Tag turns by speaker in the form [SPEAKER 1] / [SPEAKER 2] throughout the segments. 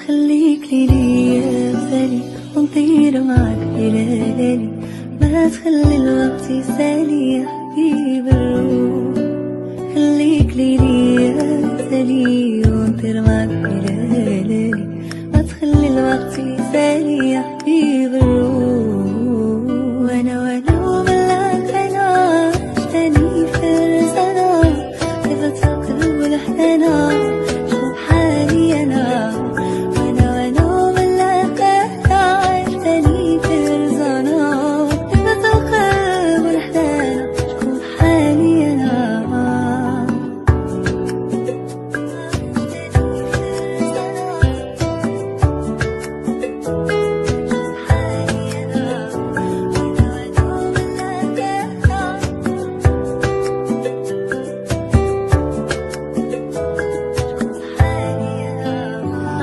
[SPEAKER 1] خليك ليا مثالي ونطير معاك ليالي، ما تخلي الوقت يسالي يا حبيب الروح. خليك ليا مثالي ونطير معاك ليالي، ما تخلي الوقت يسالي يا حبيب الروح. وانا وملاك انا عشتني فرسنا، كيف تفكر والحنانا شوف حالي انا.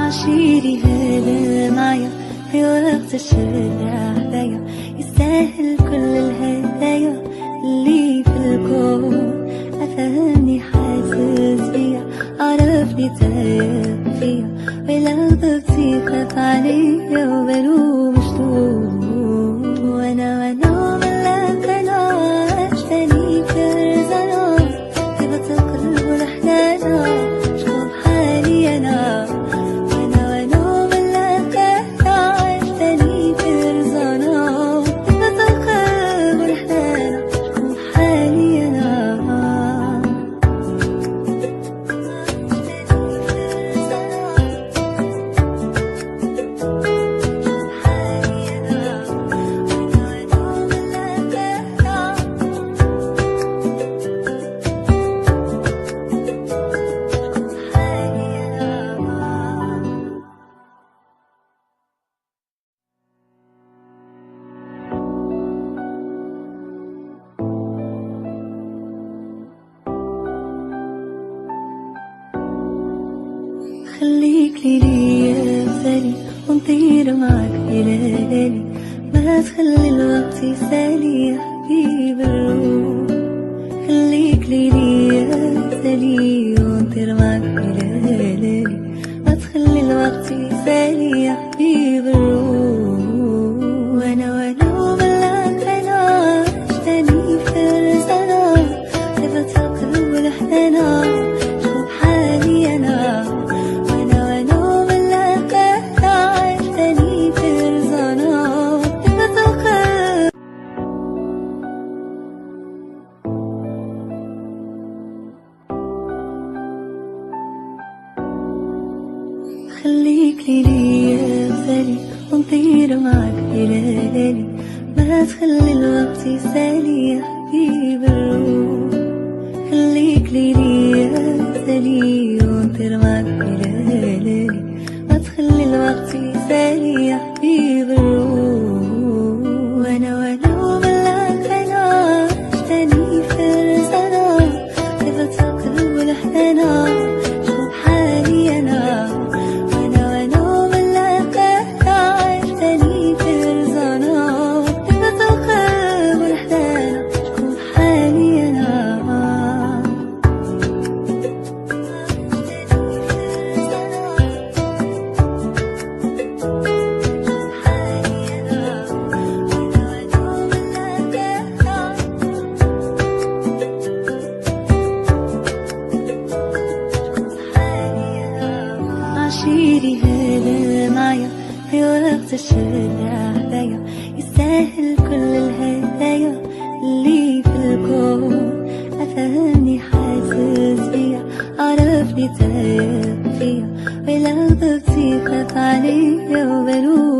[SPEAKER 1] عشيري هذا معايا في وقت الشدة عليا، يستاهل كل الهدايا اللي في الكون. أفهمني حاسس بيا، عرفني تايه فيا، ولو ضغطي خاف عليا وبلوم مشتوق. وانا ملاك انا عشتني فرزانا، كيف تقرب الأحلام شوف حالي انا. خليك ليا مثالي ونطير معاك ليالي، ما تخلي الوقت يسالي يا حبيب الروح. خليك ليا مثالي ونطير معاك ليالي، ما تخلي الوقت يسالي يا حبيب الروح. وانا وملاك انا عشتني فرسنا، كيف تقرب الأحلام شوف حالي انا. خليك ليا مثالي ونطير معاك ليالي، ما تخلي الوقت يسالي يا حبيب الروح. خليك ليا مثالي ونطير معاك ليالي، ما تخلي الوقت يسالي يا حبيب الروح. وانا وملاك انا عشتني فرسنا، كيف تقرب الأحلام شوف حالي انا. عشيري هذا معايا في وقت الشدة عليا، يستاهل كل الهدايا اللي في الكون. أفهمني حاسس بيا، عرفني تايه فيا، ولو ضغطي خاف عليا وبلوم